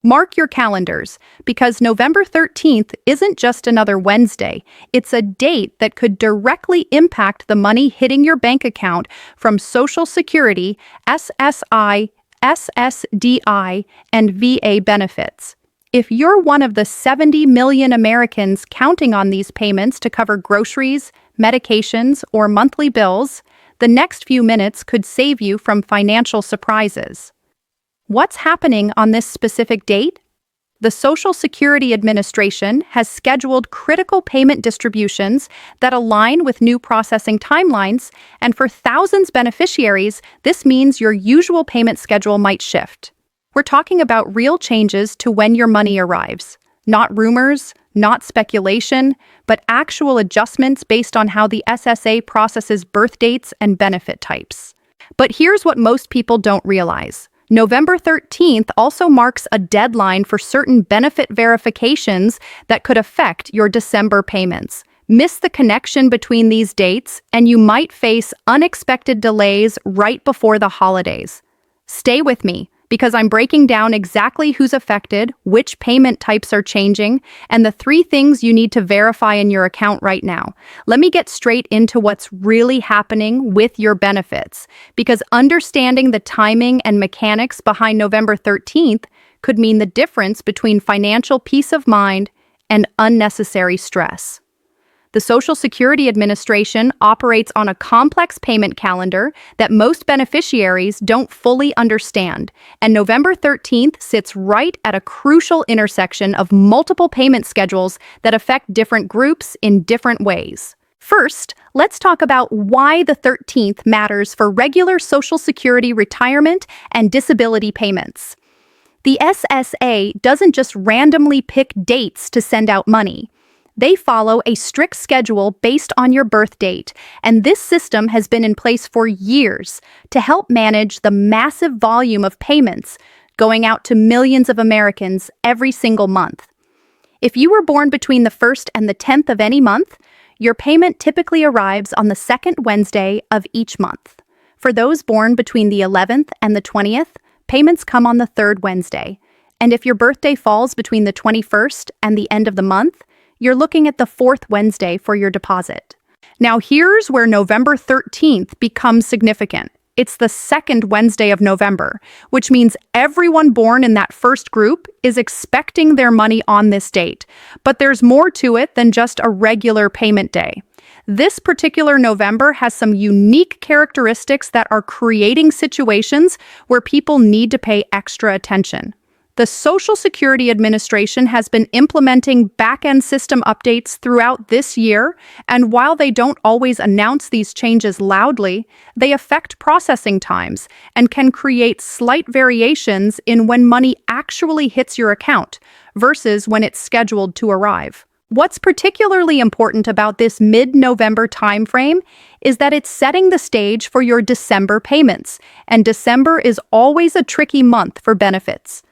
Mark your calendars, because November 13th isn't just another Wednesday. It's a date that could directly impact the money hitting your bank account from Social Security, SSI, SSDI, and VA benefits. If you're one of the 70 million Americans counting on these payments to cover groceries, medications, or monthly bills, the next few minutes could save you from financial surprises. What's happening on this specific date? The Social Security Administration has scheduled critical payment distributions that align with new processing timelines, and for thousands of beneficiaries, this means your usual payment schedule might shift. We're talking about real changes to when your money arrives. Not rumors, not speculation, but actual adjustments based on how the SSA processes birth dates and benefit types. But here's what most people don't realize. November 13th also marks a deadline for certain benefit verifications that could affect your December payments. Miss the connection between these dates, and you might face unexpected delays right before the holidays. Stay with me, because I'm breaking down exactly who's affected, which payment types are changing, and the 3 things you need to verify in your account right now. Let me get straight into what's really happening with your benefits, because understanding the timing and mechanics behind November 13th could mean the difference between financial peace of mind and unnecessary stress. The Social Security Administration operates on a complex payment calendar that most beneficiaries don't fully understand, and November 13th sits right at a crucial intersection of multiple payment schedules that affect different groups in different ways. First, let's talk about why the 13th matters for regular Social Security retirement and disability payments. The SSA doesn't just randomly pick dates to send out money. They follow a strict schedule based on your birth date, and this system has been in place for years to help manage the massive volume of payments going out to millions of Americans every single month. If you were born between the 1st and the 10th of any month, your payment typically arrives on the 2nd Wednesday of each month. For those born between the 11th and the 20th, payments come on the 3rd Wednesday. And if your birthday falls between the 21st and the end of the month, you're looking at the 4th Wednesday for your deposit. Now here's where November 13th becomes significant. It's the 2nd Wednesday of November, which means everyone born in that first group is expecting their money on this date. But there's more to it than just a regular payment day. This particular November has some unique characteristics that are creating situations where people need to pay extra attention. The Social Security Administration has been implementing backend system updates throughout this year, and while they don't always announce these changes loudly, they affect processing times and can create slight variations in when money actually hits your account versus when it's scheduled to arrive. What's particularly important about this mid-November timeframe is that it's setting the stage for your December payments, and December is always a tricky month for benefits.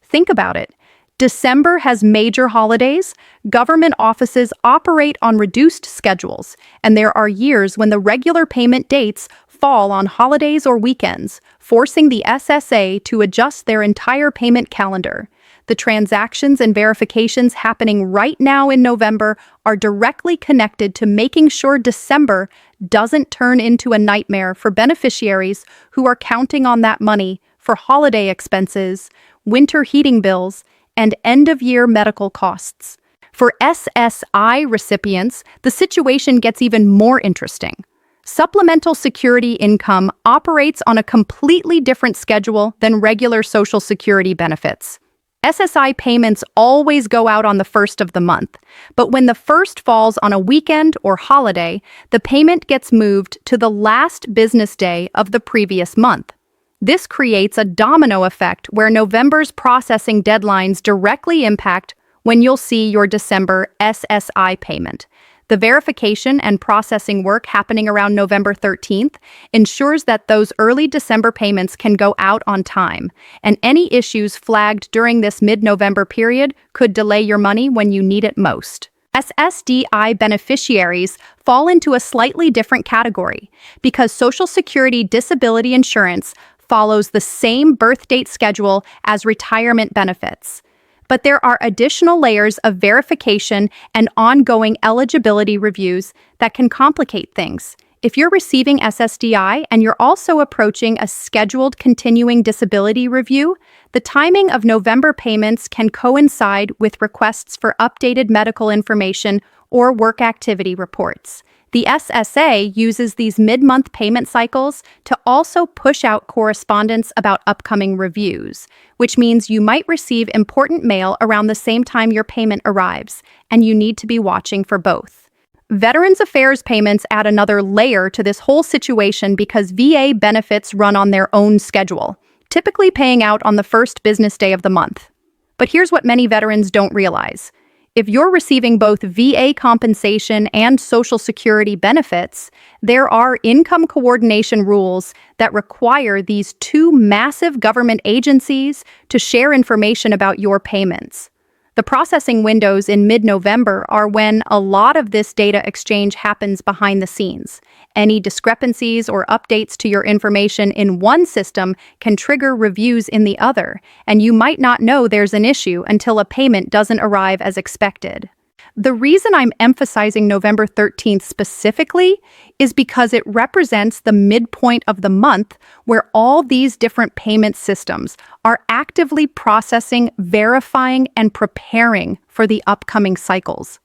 Think about it. December has major holidays, government offices operate on reduced schedules, and there are years when the regular payment dates fall on holidays or weekends, forcing the SSA to adjust their entire payment calendar. The transactions and verifications happening right now in November are directly connected to making sure December doesn't turn into a nightmare for beneficiaries who are counting on that money for holiday expenses, winter heating bills, and end-of-year medical costs. For SSI recipients, the situation gets even more interesting. Supplemental Security income operates on a completely different schedule than regular Social Security benefits. SSI payments always go out on the 1st of the month, but when the 1st falls on a weekend or holiday, the payment gets moved to the last business day of the previous month. This creates a domino effect where November's processing deadlines directly impact when you'll see your December SSI payment. The verification and processing work happening around November 13th ensures that those early December payments can go out on time, and any issues flagged during this mid-November period could delay your money when you need it most. SSDI beneficiaries fall into a slightly different category because Social Security disability insurance follows the same birth date schedule as retirement benefits. But there are additional layers of verification and ongoing eligibility reviews that can complicate things. If you're receiving SSDI and you're also approaching a scheduled continuing disability review, the timing of November payments can coincide with requests for updated medical information or work activity reports. The SSA uses these mid-month payment cycles to also push out correspondence about upcoming reviews, which means you might receive important mail around the same time your payment arrives, and you need to be watching for both. Veterans Affairs payments add another layer to this whole situation because VA benefits run on their own schedule, typically paying out on the first business day of the month. But here's what many veterans don't realize. If you're receiving both VA compensation and Social Security benefits, there are income coordination rules that require these two massive government agencies to share information about your payments. The processing windows in mid-November are when a lot of this data exchange happens behind the scenes. Any discrepancies or updates to your information in one system can trigger reviews in the other, and you might not know there's an issue until a payment doesn't arrive as expected. The reason I'm emphasizing November 13th specifically is because it represents the midpoint of the month where all these different payment systems are actively processing, verifying, and preparing for the upcoming cycles.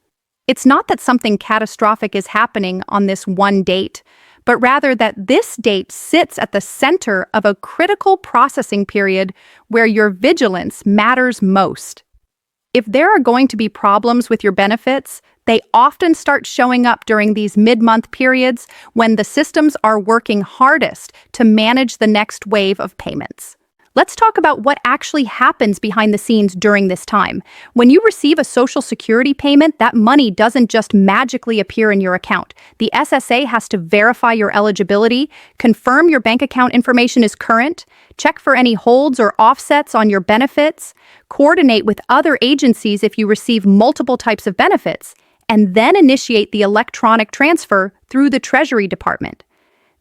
It's not that something catastrophic is happening on this one date, but rather that this date sits at the center of a critical processing period where your vigilance matters most. If there are going to be problems with your benefits, they often start showing up during these mid-month periods when the systems are working hardest to manage the next wave of payments. Let's talk about what actually happens behind the scenes during this time. When you receive a Social Security payment, that money doesn't just magically appear in your account. The SSA has to verify your eligibility, confirm your bank account information is current, check for any holds or offsets on your benefits, coordinate with other agencies if you receive multiple types of benefits, and then initiate the electronic transfer through the Treasury Department.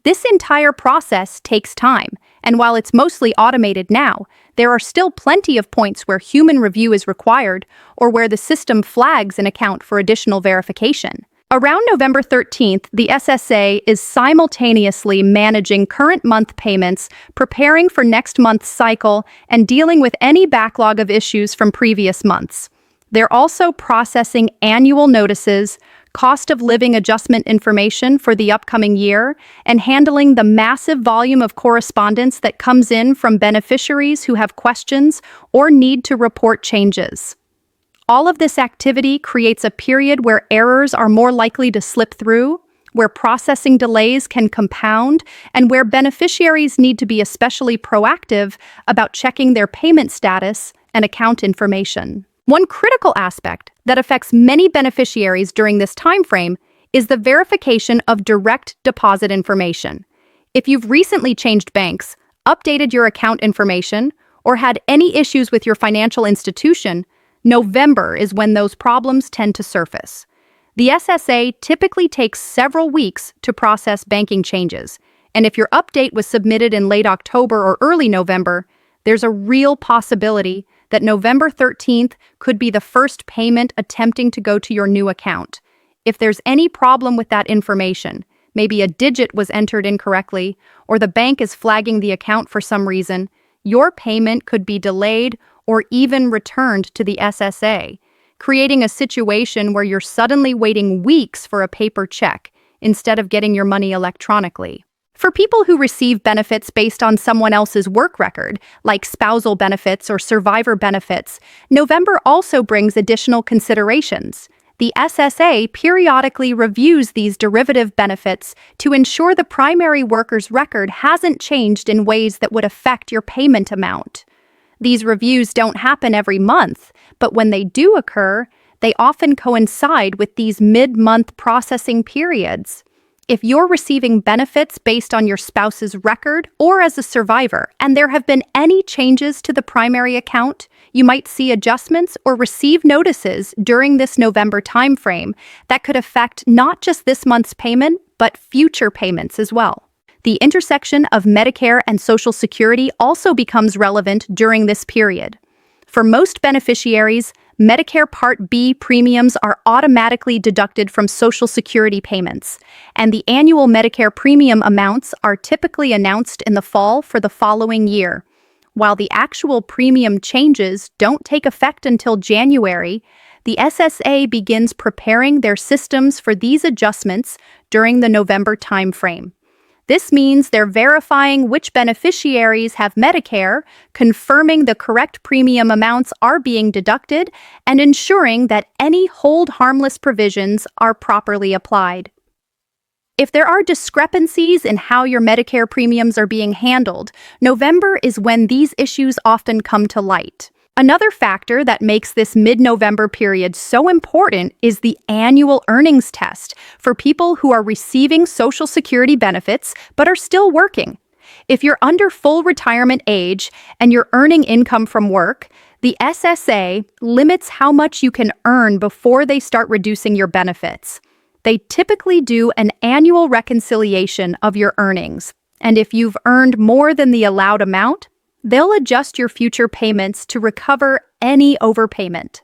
This entire process takes time, and while it's mostly automated now, there are still plenty of points where human review is required or where the system flags an account for additional verification. Around November 13th, the SSA is simultaneously managing current month payments, preparing for next month's cycle, and dealing with any backlog of issues from previous months. They're also processing annual notices, cost of living adjustment information for the upcoming year, and handling the massive volume of correspondence that comes in from beneficiaries who have questions or need to report changes. All of this activity creates a period where errors are more likely to slip through, where processing delays can compound, and where beneficiaries need to be especially proactive about checking their payment status and account information. One critical aspect that affects many beneficiaries during this time frame is the verification of direct deposit information. If you've recently changed banks, updated your account information, or had any issues with your financial institution, November is when those problems tend to surface. The SSA typically takes several weeks to process banking changes, and if your update was submitted in late October or early November, there's a real possibility that November 13th could be the first payment attempting to go to your new account. If there's any problem with that information, maybe a digit was entered incorrectly, or the bank is flagging the account for some reason, your payment could be delayed or even returned to the SSA, creating a situation where you're suddenly waiting weeks for a paper check instead of getting your money electronically. For people who receive benefits based on someone else's work record, like spousal benefits or survivor benefits, November also brings additional considerations. The SSA periodically reviews these derivative benefits to ensure the primary worker's record hasn't changed in ways that would affect your payment amount. These reviews don't happen every month, but when they do occur, they often coincide with these mid-month processing periods. If you're receiving benefits based on your spouse's record or as a survivor, and there have been any changes to the primary account, you might see adjustments or receive notices during this November timeframe that could affect not just this month's payment, but future payments as well. The intersection of Medicare and Social Security also becomes relevant during this period. For most beneficiaries, Medicare Part B premiums are automatically deducted from Social Security payments, and the annual Medicare premium amounts are typically announced in the fall for the following year. While the actual premium changes don't take effect until January, the SSA begins preparing their systems for these adjustments during the November timeframe. This means they're verifying which beneficiaries have Medicare, confirming the correct premium amounts are being deducted, and ensuring that any hold harmless provisions are properly applied. If there are discrepancies in how your Medicare premiums are being handled, November is when these issues often come to light. Another factor that makes this mid-November period so important is the annual earnings test for people who are receiving Social Security benefits but are still working. If you're under full retirement age and you're earning income from work, the SSA limits how much you can earn before they start reducing your benefits. They typically do an annual reconciliation of your earnings, and if you've earned more than the allowed amount, they'll adjust your future payments to recover any overpayment.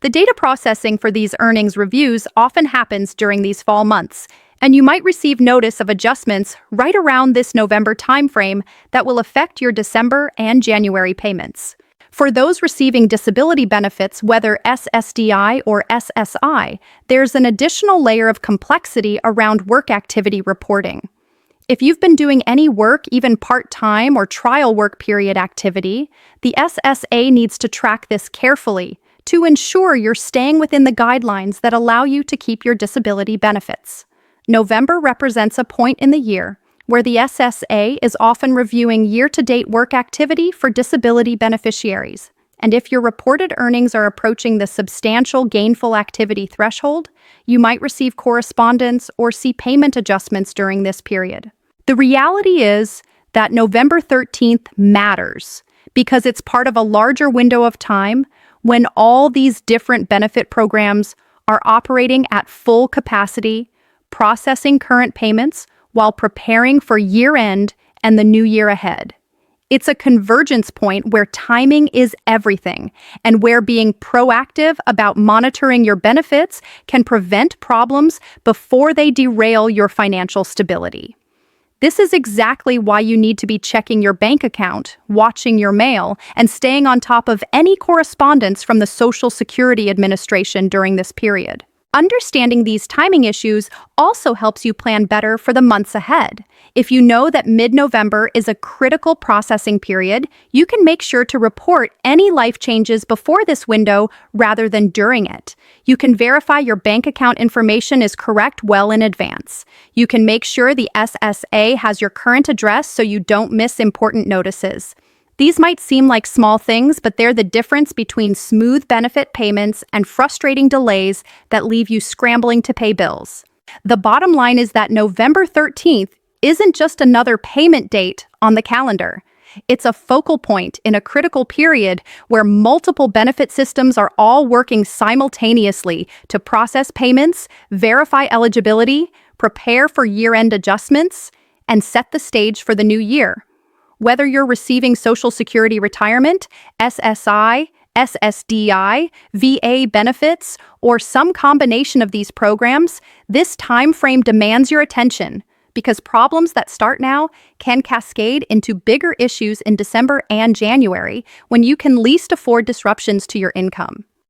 The data processing for these earnings reviews often happens during these fall months, and you might receive notice of adjustments right around this November timeframe that will affect your December and January payments. For those receiving disability benefits, whether SSDI or SSI, there's an additional layer of complexity around work activity reporting. If you've been doing any work, even part-time or trial work period activity, the SSA needs to track this carefully to ensure you're staying within the guidelines that allow you to keep your disability benefits. November represents a point in the year where the SSA is often reviewing year-to-date work activity for disability beneficiaries. And if your reported earnings are approaching the substantial gainful activity threshold, you might receive correspondence or see payment adjustments during this period. The reality is that November 13th matters because it's part of a larger window of time when all these different benefit programs are operating at full capacity, processing current payments while preparing for year-end and the new year ahead. It's a convergence point where timing is everything, and where being proactive about monitoring your benefits can prevent problems before they derail your financial stability. This is exactly why you need to be checking your bank account, watching your mail, and staying on top of any correspondence from the Social Security Administration during this period. Understanding these timing issues also helps you plan better for the months ahead. If you know that mid-November is a critical processing period, you can make sure to report any life changes before this window rather than during it. You can verify your bank account information is correct well in advance. You can make sure the SSA has your current address so you don't miss important notices. These might seem like small things, but they're the difference between smooth benefit payments and frustrating delays that leave you scrambling to pay bills. The bottom line is that November 13th isn't just another payment date on the calendar. It's a focal point in a critical period where multiple benefit systems are all working simultaneously to process payments, verify eligibility, prepare for year-end adjustments, and set the stage for the new year. Whether you're receiving Social Security retirement, SSI, SSDI, VA benefits, or some combination of these programs, this time frame demands your attention because problems that start now can cascade into bigger issues in December and January when you can least afford disruptions to your income.